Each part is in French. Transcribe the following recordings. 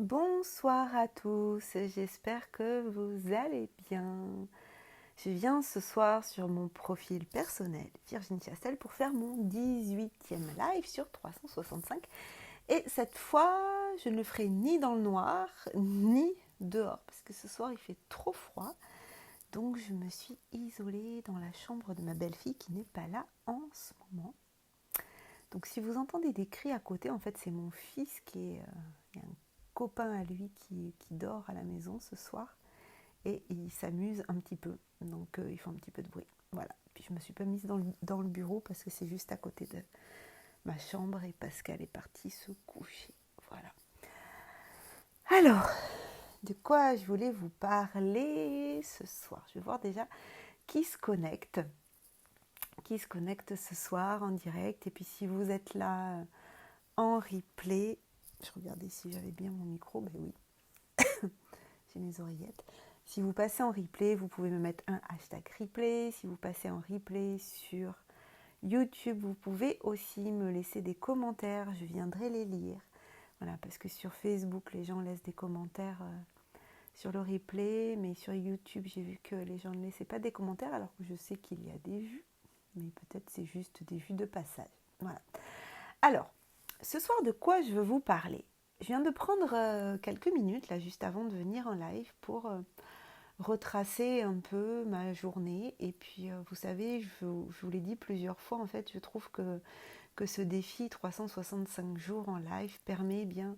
Bonsoir à tous, j'espère que vous allez bien. Je viens ce soir sur mon profil personnel Virginie Chastel pour faire mon 18e live sur 365. Et cette fois, je ne le ferai ni dans le noir, ni dehors, parce que ce soir il fait trop froid. Donc je me suis isolée dans la chambre de ma belle-fille qui n'est pas là en ce moment. Donc si vous entendez des cris à côté, en fait c'est mon fils qui est... il y a un copain à lui qui dort à la maison ce soir et il s'amuse un petit peu. Donc il fait un petit peu de bruit. Voilà. Puis je me suis pas mise dans le bureau parce que c'est juste à côté de ma chambre et Pascal est parti se coucher. Voilà. Alors, de quoi je voulais vous parler ce soir? Je vais voir déjà qui se connecte. Qui se connecte ce soir en direct. Et puis si vous êtes là en replay, je regardais si j'avais bien mon micro, ben oui, j'ai mes oreillettes. Si vous passez en replay, vous pouvez me mettre un hashtag replay. Si vous passez en replay sur YouTube, vous pouvez aussi me laisser des commentaires, je viendrai les lire. Voilà, parce que sur Facebook, les gens laissent des commentaires sur le replay, mais sur YouTube, j'ai vu que les gens ne laissaient pas des commentaires, alors que je sais qu'il y a des vues, mais peut-être c'est juste des vues de passage. Voilà. Alors, ce soir, de quoi je veux vous parler? Je viens de prendre quelques minutes, là, juste avant de venir en live, pour retracer un peu ma journée. Et puis, vous savez, je vous l'ai dit plusieurs fois, en fait, je trouve que ce défi 365 jours en live permet bien,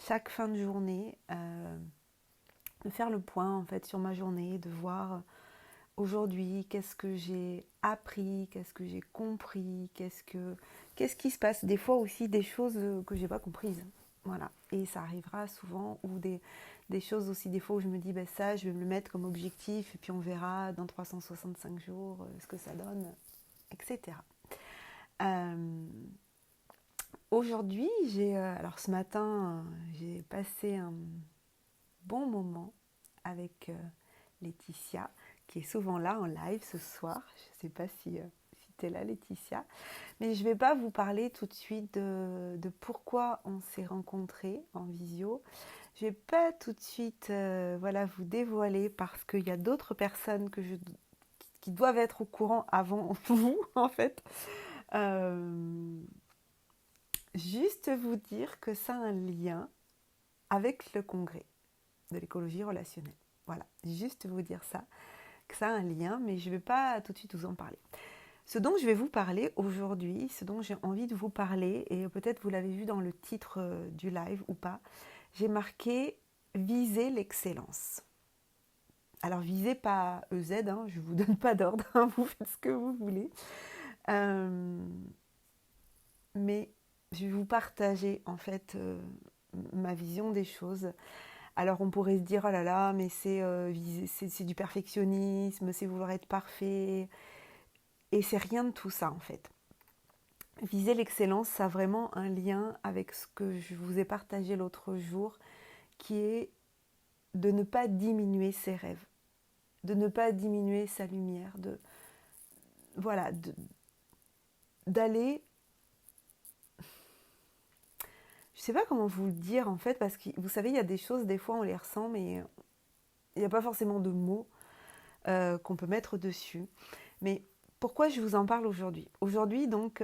chaque fin de journée, de faire le point, en fait, sur ma journée, de voir aujourd'hui qu'est-ce que j'ai appris, qu'est-ce que j'ai compris, qu'est-ce qui se passe. Des fois aussi des choses que j'ai pas comprises. Voilà. Et ça arrivera souvent, ou des choses aussi, des fois où je me dis, ben ça, je vais me le mettre comme objectif, et puis on verra dans 365 jours ce que ça donne, etc. Euh, Aujourd'hui, alors ce matin, j'ai passé un bon moment avec Laetitia, qui est souvent là en live ce soir. Je ne sais pas si tu es là, Laetitia. Mais je ne vais pas vous parler tout de suite de pourquoi on s'est rencontrés en visio. Je ne vais pas tout de suite voilà, vous dévoiler parce qu'il y a d'autres personnes qui doivent être au courant avant vous, en fait. Euh, Juste vous dire que ça a un lien avec le congrès de l'écologie relationnelle. Voilà, juste vous dire ça, que ça a un lien, mais je ne vais pas tout de suite vous en parler. Ce dont je vais vous parler aujourd'hui, ce dont j'ai envie de vous parler, et peut-être vous l'avez vu dans le titre du live ou pas, j'ai marqué viser l'excellence. Alors visez pas EZ, hein, je ne vous donne pas d'ordre, hein, vous faites ce que vous voulez. Mais je vais vous partager en fait ma vision des choses. Alors on pourrait se dire, oh là là, mais c'est du perfectionnisme, c'est vouloir être parfait. Et c'est rien de tout ça en fait. Viser l'excellence, ça a vraiment un lien avec ce que je vous ai partagé l'autre jour, qui est de ne pas diminuer ses rêves, de ne pas diminuer sa lumière, voilà, d'aller... Je ne sais pas comment vous le dire en fait, parce que vous savez, il y a des choses, des fois on les ressent, mais il n'y a pas forcément de mots qu'on peut mettre dessus. Mais pourquoi je vous en parle aujourd'hui? Aujourd'hui, donc,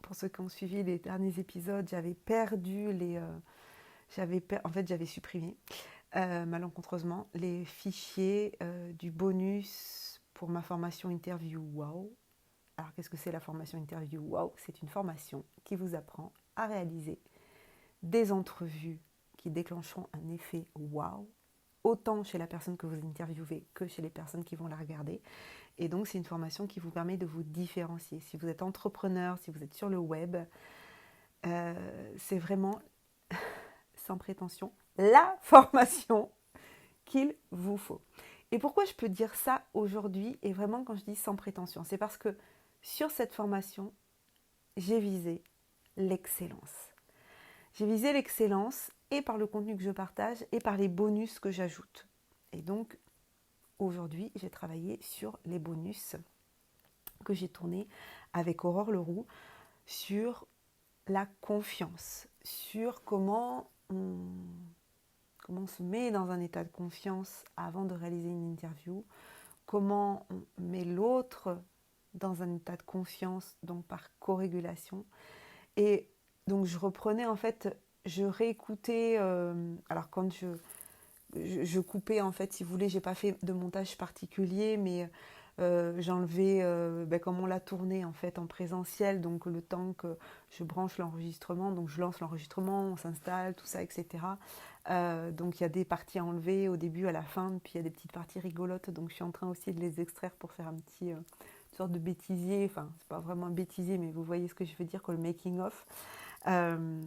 pour ceux qui ont suivi les derniers épisodes, j'avais perdu en fait, j'avais supprimé malencontreusement les fichiers du bonus pour ma formation interview wow. Alors, qu'est-ce que c'est la formation interview wow? C'est une formation qui vous apprend à réaliser des entrevues qui déclencheront un effet wow, autant chez la personne que vous interviewez que chez les personnes qui vont la regarder. Et donc, c'est une formation qui vous permet de vous différencier. Si vous êtes entrepreneur, si vous êtes sur le web, c'est vraiment, sans prétention, la formation qu'il vous faut. Et pourquoi je peux dire ça aujourd'hui, et vraiment quand je dis sans prétention, c'est parce que sur cette formation, j'ai visé l'excellence. J'ai visé l'excellence et par le contenu que je partage et par les bonus que j'ajoute. Et donc, aujourd'hui, j'ai travaillé sur les bonus que j'ai tournés avec Aurore Leroux sur la confiance. sur comment on se met dans un état de confiance avant de réaliser une interview, comment on met l'autre dans un état de confiance, donc par co-régulation. Et donc je reprenais en fait, je réécoutais, alors quand je coupais en fait, si vous voulez, j'ai pas fait de montage particulier, mais j'enlevais comme on l'a tourné en fait en présentiel, donc le temps que je branche l'enregistrement, donc je lance l'enregistrement, on s'installe, tout ça, etc. Donc il y a des parties à enlever au début, à la fin, puis il y a des petites parties rigolotes, donc je suis en train aussi de les extraire pour faire un petit une sorte de bêtisier, enfin c'est pas vraiment un bêtisier, mais vous voyez ce que je veux dire, quoi, le making of. Euh,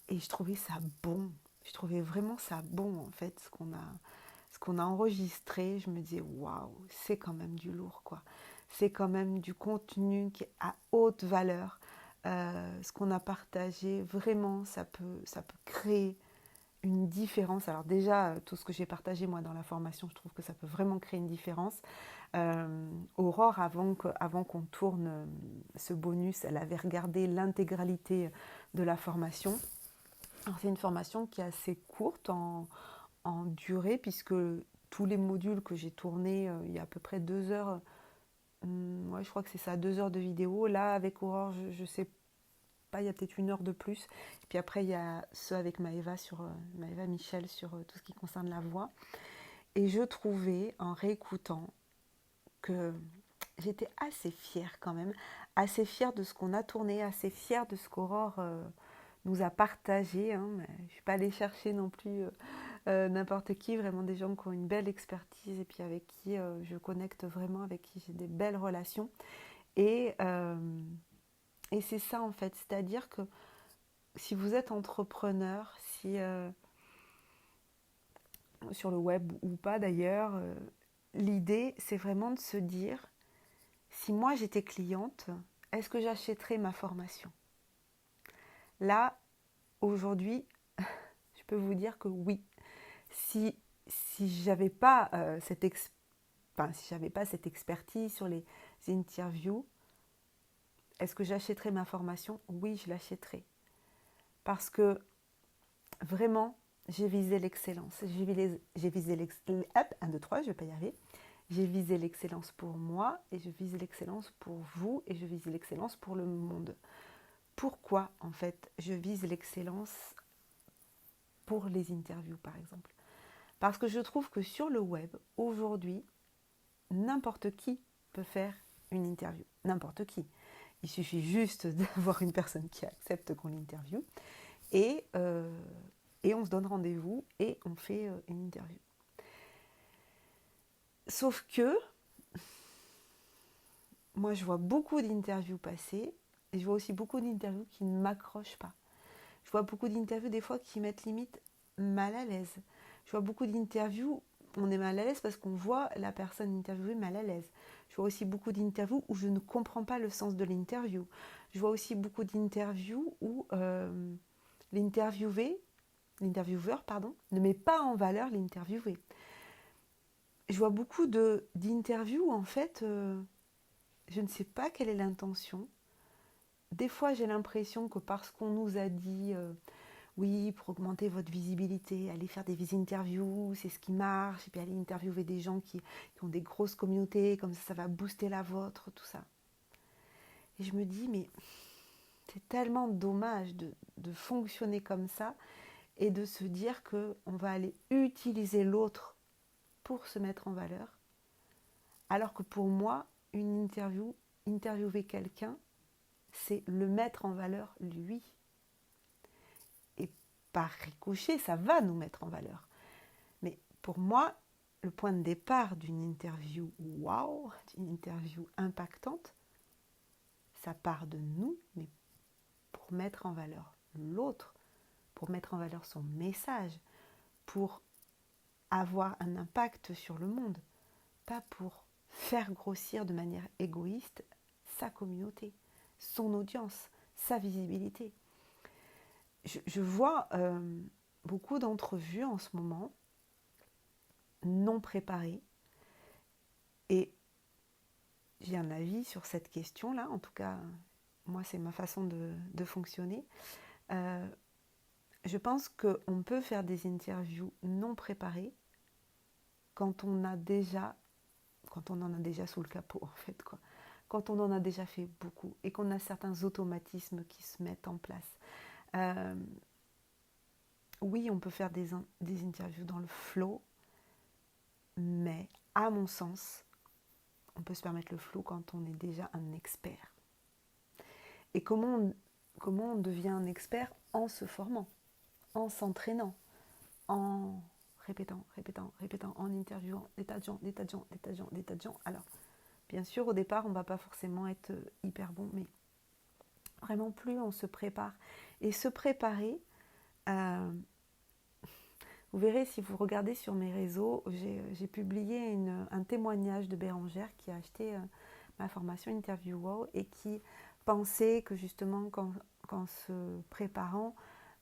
et je trouvais ça bon. Je trouvais vraiment ça bon, en fait, ce qu'on a enregistré. Je me disais, waouh, c'est quand même du lourd, quoi. C'est quand même du contenu qui est à haute valeur. Ce qu'on a partagé, vraiment, ça peut créer une différence. Alors déjà, tout ce que j'ai partagé, moi, dans la formation, je trouve que ça peut vraiment créer une différence. Aurore, avant qu'on tourne ce bonus, elle avait regardé l'intégralité de la formation. Alors, c'est une formation qui est assez courte en durée, puisque tous les modules que j'ai tournés, il y a à peu près 2 heures, ouais, je crois que c'est ça, 2 heures de vidéo. Là, avec Aurore, je ne sais pas, il y a peut-être 1 heure de plus. Et puis après, il y a ceux avec Maëva, Maëva Michel, sur tout ce qui concerne la voix. Et je trouvais, en réécoutant, que j'étais assez fière quand même, assez fière de ce qu'on a tourné, assez fière de ce qu'Aurore nous a partagé. Hein. Je ne suis pas allée chercher non plus n'importe qui, vraiment des gens qui ont une belle expertise et puis avec qui je connecte vraiment, avec qui j'ai des belles relations. Et, euh, et c'est ça en fait, c'est-à-dire que si vous êtes entrepreneur, si sur le web ou pas d'ailleurs, l'idée c'est vraiment de se dire, si moi j'étais cliente, est-ce que j'achèterais ma formation? Là, aujourd'hui, je peux vous dire que oui. Si j'avais pas si j'avais pas cette expertise sur les interviews, est-ce que j'achèterais ma formation? Oui, je l'achèterais. Parce que vraiment, j'ai visé l'excellence. J'ai visé l'excellence. Hop, 1, 2, 3, je vais pas y arriver. J'ai visé l'excellence pour moi et je vise l'excellence pour vous et je vise l'excellence pour le monde. Pourquoi, en fait, je vise l'excellence pour les interviews, par exemple? Parce que je trouve que sur le web, aujourd'hui, n'importe qui peut faire une interview. N'importe qui. Il suffit juste d'avoir une personne qui accepte qu'on l'interviewe et, euh, et on se donne rendez-vous et on fait une interview. Sauf que moi, je vois beaucoup d'interviews passer et je vois aussi beaucoup d'interviews qui ne m'accrochent pas. Je vois beaucoup d'interviews des fois qui mettent limite mal à l'aise. Je vois beaucoup d'interviews, on est mal à l'aise parce qu'on voit la personne interviewée mal à l'aise. Je vois aussi beaucoup d'interviews où je ne comprends pas le sens de l'interview. Je vois aussi beaucoup d'interviews où l'intervieweur, ne met pas en valeur l'interviewé. Je vois beaucoup d'interviews où en fait, je ne sais pas quelle est l'intention. Des fois, j'ai l'impression que parce qu'on nous a dit oui, pour augmenter votre visibilité, allez faire des interviews, c'est ce qui marche, et puis allez interviewer des gens qui ont des grosses communautés, comme ça va booster la vôtre, tout ça. Et je me dis, mais c'est tellement dommage de fonctionner comme ça et de se dire qu'on va aller utiliser l'autre pour se mettre en valeur, alors que pour moi, une interview, interviewer quelqu'un, c'est le mettre en valeur lui. Et par ricochet, ça va nous mettre en valeur. Mais pour moi, le point de départ d'une interview wow, d'une interview impactante, ça part de nous, mais pour mettre en valeur l'autre, pour mettre en valeur son message, pour avoir un impact sur le monde, pas pour faire grossir de manière égoïste sa communauté, son audience, sa visibilité. Je vois beaucoup d'entrevues en ce moment non préparées et j'ai un avis sur cette question-là, en tout cas, moi c'est ma façon de fonctionner. je pense qu'on peut faire des interviews non préparées quand on en a déjà sous le capot, en fait, quoi. Quand on en a déjà fait beaucoup et qu'on a certains automatismes qui se mettent en place. Oui, on peut faire des interviews dans le flow, mais à mon sens, on peut se permettre le flow quand on est déjà un expert. Et comment on devient un expert? En se formant, en s'entraînant, en répétant, en interviewant des tas de gens. Alors, bien sûr, au départ, on ne va pas forcément être hyper bon, mais vraiment, plus on se prépare. Et se préparer, vous verrez, si vous regardez sur mes réseaux, j'ai publié un témoignage de Bérangère qui a acheté ma formation Interview Wow et qui pensait que justement, qu'en se préparant,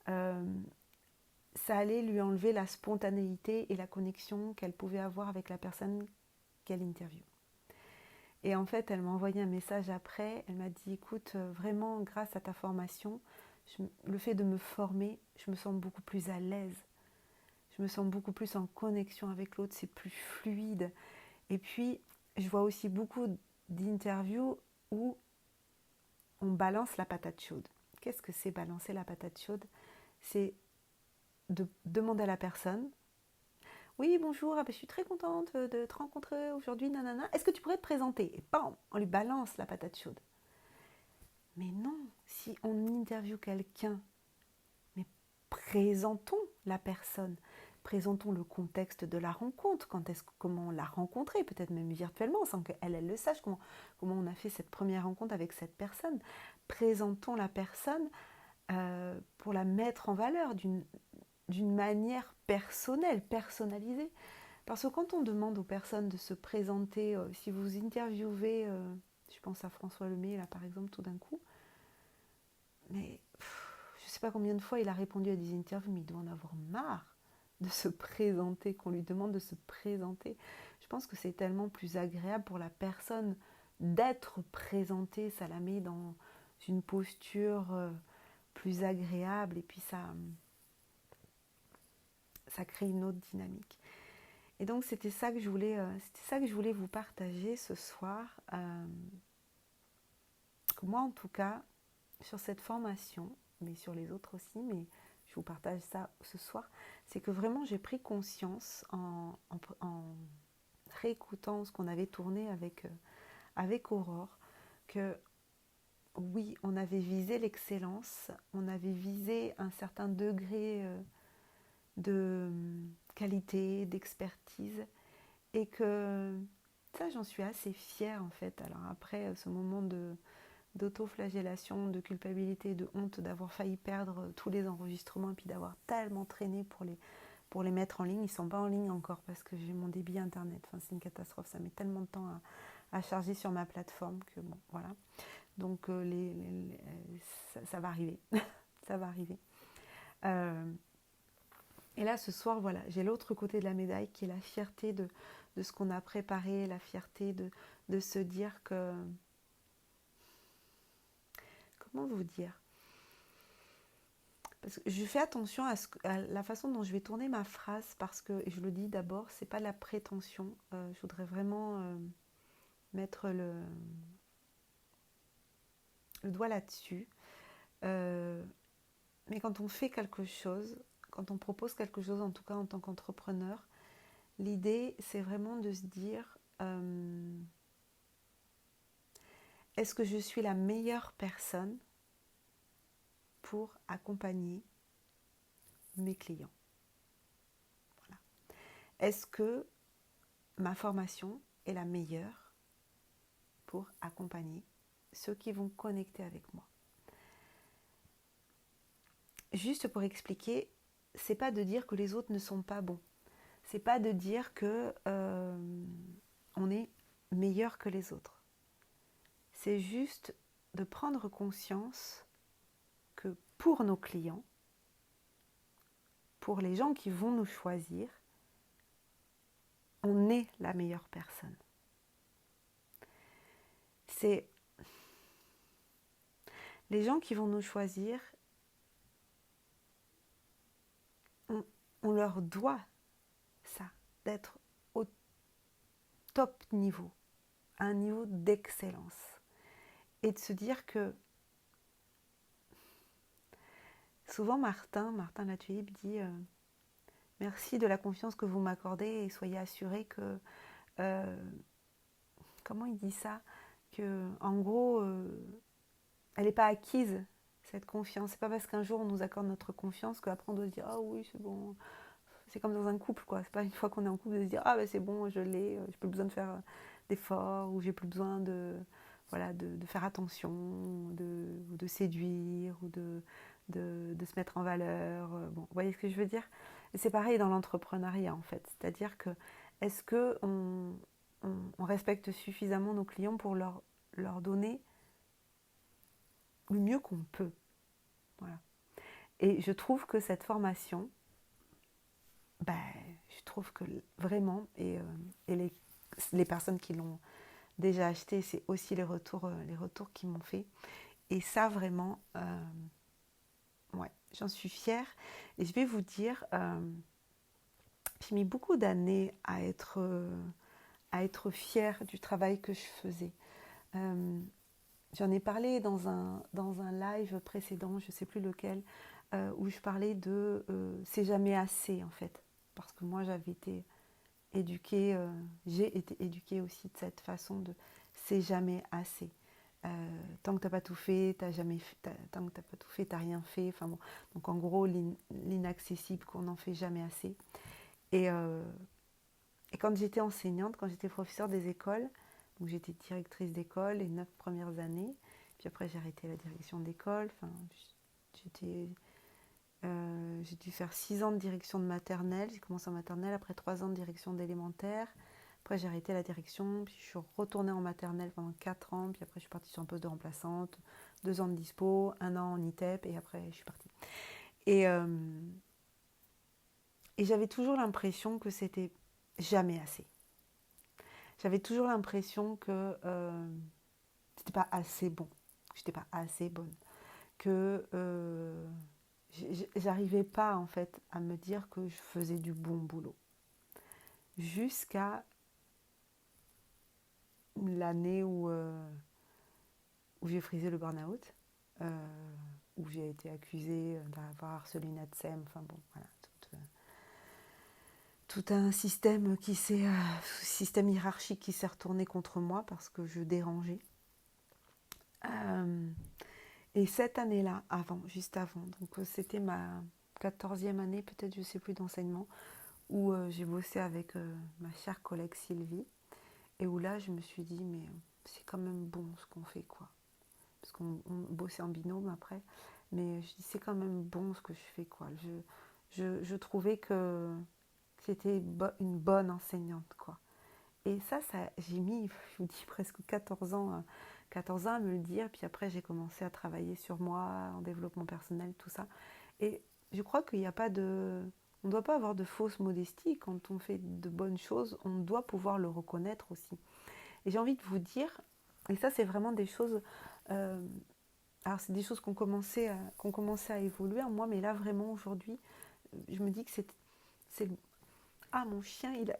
ça allait lui enlever la spontanéité et la connexion qu'elle pouvait avoir avec la personne qu'elle interviewe. Et en fait, elle m'a envoyé un message après, elle m'a dit, écoute, vraiment, grâce à ta formation, le fait de me former, je me sens beaucoup plus à l'aise. Je me sens beaucoup plus en connexion avec l'autre, c'est plus fluide. Et puis, je vois aussi beaucoup d'interviews où on balance la patate chaude. Qu'est-ce que c'est balancer la patate chaude? C'est de demander à la personne, oui, bonjour, je suis très contente de te rencontrer aujourd'hui, nanana. Est-ce que tu pourrais te présenter? Et bam, on lui balance la patate chaude. Mais non, si on interviewe quelqu'un, mais présentons la personne. Présentons le contexte de la rencontre, comment on l'a rencontrée, peut-être même virtuellement, sans qu'elle le sache, comment on a fait cette première rencontre avec cette personne. Présentons la personne pour la mettre en valeur d'une manière personnelle, personnalisée. Parce que quand on demande aux personnes de se présenter, si vous interviewez, je pense à François Lemay, là par exemple, tout d'un coup, mais je ne sais pas combien de fois il a répondu à des interviews, mais il doit en avoir marre de se présenter, qu'on lui demande de se présenter. Je pense que c'est tellement plus agréable pour la personne d'être présentée, ça la met dans une posture plus agréable et puis ça crée une autre dynamique. Et donc c'était ça que je voulais vous partager ce soir. Moi en tout cas, sur cette formation, mais sur les autres aussi, mais je vous partage ça ce soir, c'est que vraiment j'ai pris conscience en réécoutant ce qu'on avait tourné avec Aurore, que oui, on avait visé l'excellence, on avait visé un certain degré de qualité, d'expertise, et que ça, j'en suis assez fière en fait. Alors après ce moment d'autoflagellation, de culpabilité, de honte d'avoir failli perdre tous les enregistrements et puis d'avoir tellement traîné pour les mettre en ligne. Ils ne sont pas en ligne encore parce que j'ai mon débit internet. Enfin, c'est une catastrophe, ça met tellement de temps à charger sur ma plateforme que bon, voilà. Donc ça va arriver. Ça va arriver. Et là, ce soir, voilà, j'ai l'autre côté de la médaille qui est la fierté de ce qu'on a préparé, la fierté de se dire que... Comment vous dire? Parce que je fais attention à la façon dont je vais tourner ma phrase parce que, et je le dis d'abord, c'est pas de la prétention. Je voudrais vraiment mettre le doigt là-dessus. Mais quand on fait quelque chose, quand on propose quelque chose, en tout cas en tant qu'entrepreneur, l'idée, c'est vraiment de se dire est-ce que je suis la meilleure personne pour accompagner mes clients? Voilà. Est-ce que ma formation est la meilleure pour accompagner ceux qui vont connecter avec moi? Juste pour expliquer, c'est pas de dire que les autres ne sont pas bons. C'est pas de dire que on est meilleur que les autres. C'est juste de prendre conscience que pour nos clients, pour les gens qui vont nous choisir, on est la meilleure personne. C'est les gens qui vont nous choisir, on leur doit ça, d'être au top niveau, à un niveau d'excellence. Et de se dire que souvent Martin Latulippe dit merci de la confiance que vous m'accordez et soyez assurés que comment il dit ça, que en gros elle n'est pas acquise cette confiance. C'est pas parce qu'un jour on nous accorde notre confiance qu'après on doit se dire ah oui c'est bon. C'est comme dans un couple quoi. C'est pas une fois qu'on est en couple de se dire ah ben c'est bon je l'ai, j'ai plus besoin de faire d'efforts ou j'ai plus besoin de voilà de faire attention, de séduire ou de se mettre en valeur. Bon, vous voyez ce que je veux dire? Et c'est pareil dans l'entrepreneuriat en fait. C'est-à-dire que est-ce que on respecte suffisamment nos clients pour leur donner le mieux qu'on peut. Voilà. Et je trouve que cette formation, ben, je trouve que vraiment, et les personnes qui l'ont déjà acheté, c'est aussi les retours qu'ils m'ont fait. Et ça, vraiment, ouais, j'en suis fière. Et je vais vous dire, j'ai mis beaucoup d'années à être fière du travail que je faisais. J'en ai parlé dans un live précédent, je ne sais plus lequel, où je parlais de c'est jamais assez en fait. Parce que moi j'avais été éduquée, j'ai été éduquée aussi de cette façon de c'est jamais assez. Tant que t'as pas tout fait, tant que t'as pas tout fait, t'as rien fait. Enfin bon, donc en gros l'inaccessible qu'on n'en fait jamais assez. Et, euh, et quand j'étais enseignante, quand j'étais professeure des écoles, donc j'étais directrice d'école les 9 premières années. Puis après, j'ai arrêté la direction d'école. Enfin, j'ai dû faire 6 ans de direction de maternelle. J'ai commencé en maternelle, après 3 ans de direction d'élémentaire. Après, j'ai arrêté la direction. Puis je suis retournée en maternelle pendant 4 ans. Puis après, je suis partie sur un poste de remplaçante. 2 ans de dispo, 1 an en ITEP. Et après, je suis partie. Et, euh, et j'avais toujours l'impression que c'était jamais assez. J'avais toujours l'impression que c'était pas assez bon, que j'étais pas assez bonne, que j'arrivais pas en fait à me dire que je faisais du bon boulot. Jusqu'à l'année où j'ai frisé le burn-out, où j'ai été accusée d'avoir harcelé une ATSEM, enfin bon, voilà, tout un système système hiérarchique qui s'est retourné contre moi parce que je dérangeais. Et cette année-là, juste avant, donc c'était ma 14e année, peut-être, je ne sais plus, d'enseignement, où j'ai bossé avec ma chère collègue Sylvie, et où là, je me suis dit, mais c'est quand même bon ce qu'on fait, quoi. Parce qu'on bossait en binôme après, mais je dis, c'est quand même bon ce que je fais, quoi. Je trouvais que j'étais une bonne enseignante, quoi. Et ça j'ai mis, je vous dis, presque 14 ans, 14 ans à me le dire. Puis après, j'ai commencé à travailler sur moi, en développement personnel, tout ça. Et je crois qu'il n'y a pas de... On ne doit pas avoir de fausse modestie. Quand on fait de bonnes choses, on doit pouvoir le reconnaître aussi. Et j'ai envie de vous dire, et ça, c'est vraiment des choses... alors, c'est des choses qui ont commencé à évoluer en moi, mais là, vraiment, aujourd'hui, je me dis que c'est... Ah, mon chien, il a...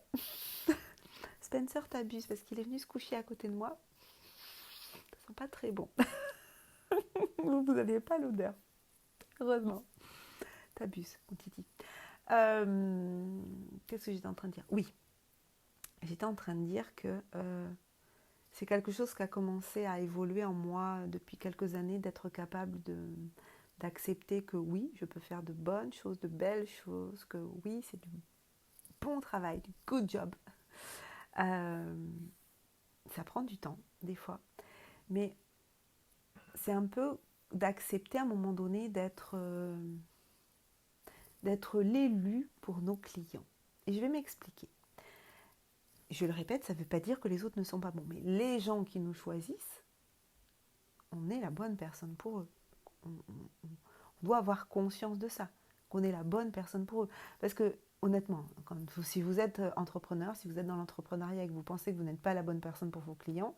Spencer, t'abuses parce qu'il est venu se coucher à côté de moi. Ça sent pas très bon. Vous n'aviez pas l'odeur. Heureusement. T'abuses, mon titi. Qu'est-ce que j'étais en train de dire? Oui, j'étais en train de dire que c'est quelque chose qui a commencé à évoluer en moi depuis quelques années, d'être capable d'accepter que oui, je peux faire de bonnes choses, de belles choses, que oui, c'est du bon travail, du good job. Ça prend du temps, des fois. Mais c'est un peu d'accepter à un moment donné d'être l'élu pour nos clients. Et je vais m'expliquer. Je le répète, ça ne veut pas dire que les autres ne sont pas bons. Mais les gens qui nous choisissent, on est la bonne personne pour eux. On doit avoir conscience de ça, qu'on est la bonne personne pour eux. Parce que, honnêtement, si vous êtes entrepreneur, si vous êtes dans l'entrepreneuriat et que vous pensez que vous n'êtes pas la bonne personne pour vos clients,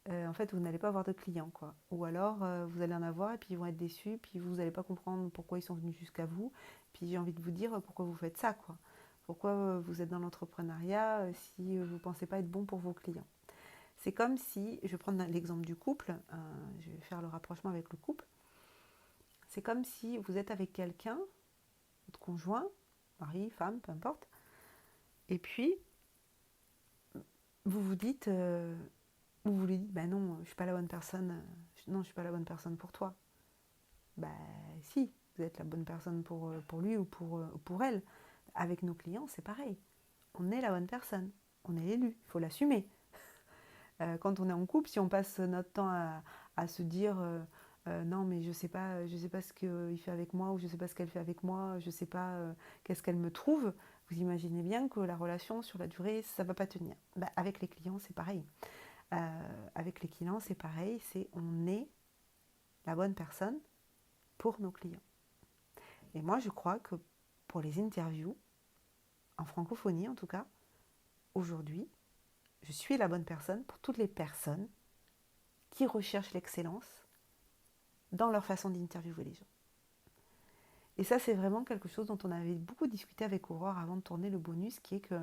en fait, vous n'allez pas avoir de clients, quoi. Ou alors, vous allez en avoir et puis ils vont être déçus, puis vous n'allez pas comprendre pourquoi ils sont venus jusqu'à vous. Puis j'ai envie de vous dire pourquoi vous faites ça, quoi. Pourquoi vous êtes dans l'entrepreneuriat si vous ne pensez pas être bon pour vos clients. C'est comme si, je vais prendre l'exemple du couple, je vais faire le rapprochement avec le couple. C'est comme si vous êtes avec quelqu'un, votre conjoint, mari, femme, peu importe, et puis vous vous dites, vous lui dites, bah non, je suis pas la bonne personne, non, je suis pas la bonne personne pour toi. Bah si, vous êtes la bonne personne pour lui ou pour elle. Avec nos clients, c'est pareil. On est la bonne personne, on est l'élu, il faut l'assumer. Quand on est en couple, si on passe notre temps à se dire non mais je sais pas ce qu'il fait avec moi ou je sais pas ce qu'elle fait avec moi, je sais pas qu'est-ce qu'elle me trouve, vous imaginez bien que la relation sur la durée, ça va pas tenir. Bah, avec les clients, c'est pareil. Avec les clients, c'est pareil, c'est on est la bonne personne pour nos clients. Et moi, je crois que pour les interviews, en francophonie en tout cas, aujourd'hui, je suis la bonne personne pour toutes les personnes qui recherchent l'excellence dans leur façon d'interviewer les gens. Et ça, c'est vraiment quelque chose dont on avait beaucoup discuté avec Aurore avant de tourner le bonus, qui est que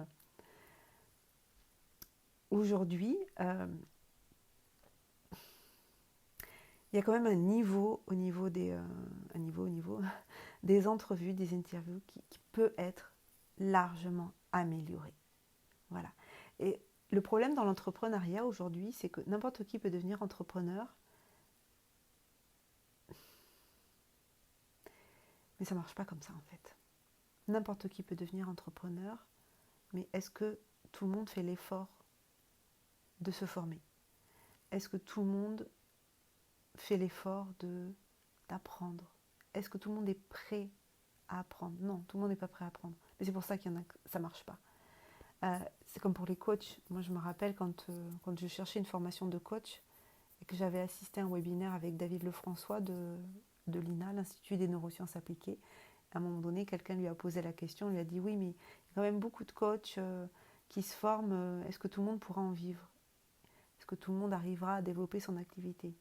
aujourd'hui, il y a quand même un niveau au niveau des, des entrevues, des interviews qui peut être largement amélioré. Voilà. Et le problème dans l'entrepreneuriat aujourd'hui, c'est que n'importe qui peut devenir entrepreneur, mais ça ne marche pas comme ça en fait. N'importe qui peut devenir entrepreneur, mais est-ce que tout le monde fait l'effort de se former? Est-ce que tout le monde fait l'effort d'apprendre? Est-ce que tout le monde est prêt à apprendre? Non, tout le monde n'est pas prêt à apprendre. Mais c'est pour ça qu'il y en a que ça ne marche pas. C'est comme pour les coachs. Moi, je me rappelle quand je cherchais une formation de coach et que j'avais assisté à un webinaire avec David Lefrançois de l'INA, l'Institut des neurosciences appliquées. À un moment donné, quelqu'un lui a posé la question, lui a dit « Oui, mais il y a quand même beaucoup de coachs qui se forment. Est-ce que tout le monde pourra en vivre? Est-ce que tout le monde arrivera à développer son activité ?»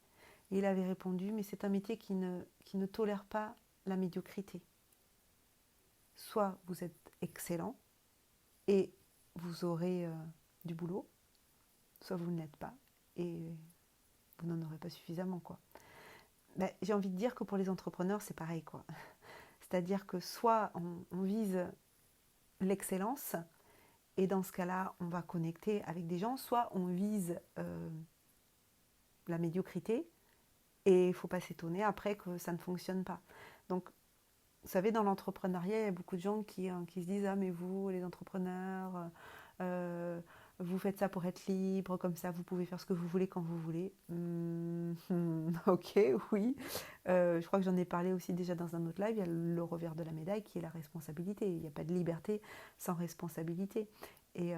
Et il avait répondu « Mais c'est un métier qui ne tolère pas la médiocrité. Soit vous êtes excellent et vous aurez du boulot, soit vous ne l'êtes pas et vous n'en aurez pas suffisamment, quoi. » Ben, j'ai envie de dire que pour les entrepreneurs, c'est pareil, quoi. C'est-à-dire que soit on vise l'excellence, et dans ce cas-là, on va connecter avec des gens, soit on vise la médiocrité, et il ne faut pas s'étonner après que ça ne fonctionne pas. Donc, vous savez, dans l'entrepreneuriat, il y a beaucoup de gens qui se disent « Ah, mais vous, les entrepreneurs, vous faites ça pour être libre, comme ça, vous pouvez faire ce que vous voulez quand vous voulez. » Ok, oui. Je crois que j'en ai parlé aussi déjà dans un autre live. Il y a le revers de la médaille qui est la responsabilité. Il n'y a pas de liberté sans responsabilité. Et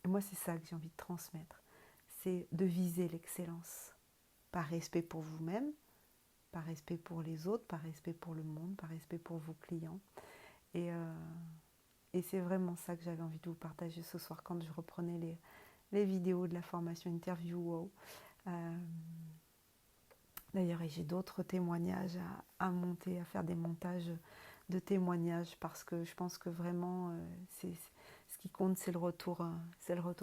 moi, c'est ça que j'ai envie de transmettre. C'est de viser l'excellence par respect pour vous-même, par respect pour les autres, par respect pour le monde, par respect pour vos clients. Et c'est vraiment ça que j'avais envie de vous partager ce soir quand je reprenais les vidéos de la formation Interview Wow. D'ailleurs, j'ai d'autres témoignages à monter, à faire des montages de témoignages parce que je pense que vraiment, ce qui compte, c'est le retour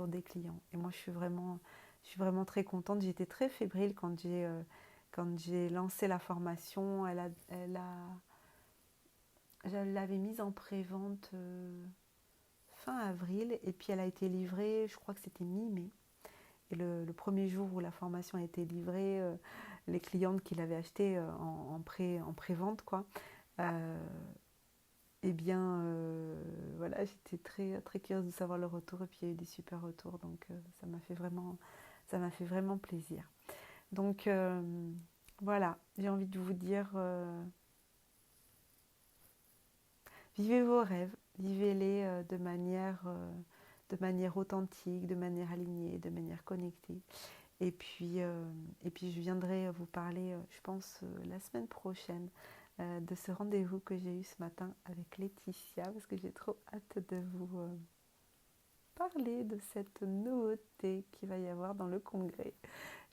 des clients. Et moi, je suis vraiment très contente. J'étais très fébrile quand j'ai lancé la formation. Je l'avais mise en pré-vente fin avril et puis elle a été livrée, je crois que c'était mi-mai. Et le premier jour où la formation a été livrée, les clientes qui l'avaient achetée en pré-vente, quoi, eh bien, voilà, j'étais très, très curieuse de savoir le retour et puis il y a eu des super retours, donc ça m'a fait vraiment plaisir. Donc voilà, j'ai envie de vous dire, vivez vos rêves, vivez-les de manière authentique, de manière alignée, de manière connectée. Et puis je viendrai vous parler, je pense, la semaine prochaine de ce rendez-vous que j'ai eu ce matin avec Laetitia, parce que j'ai trop hâte parler de cette nouveauté qu'il va y avoir dans le congrès.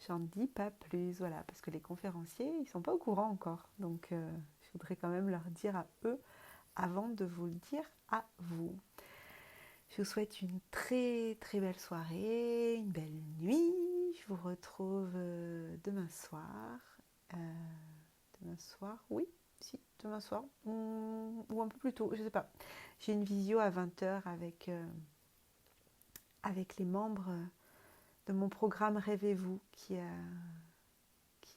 J'en dis pas plus, voilà, parce que les conférenciers, ils sont pas au courant encore. Donc, je voudrais quand même leur dire à eux avant de vous le dire à vous. Je vous souhaite une très très belle soirée, une belle nuit. Je vous retrouve demain soir. Demain soir, oui, si, demain soir. Ou un peu plus tôt, je sais pas. J'ai une visio à 20h avec les membres de mon programme Rêvez-vous qui a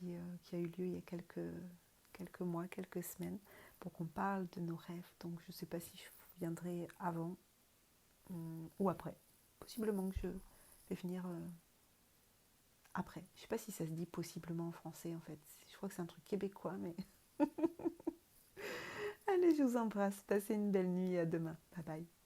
eu lieu il y a quelques mois, quelques semaines, pour qu'on parle de nos rêves. Donc je ne sais pas si je viendrai avant ou après. Possiblement que je vais venir après. Je ne sais pas si ça se dit possiblement en français en fait. Je crois que c'est un truc québécois, mais... Allez, je vous embrasse. Passez une belle nuit et à demain. Bye bye.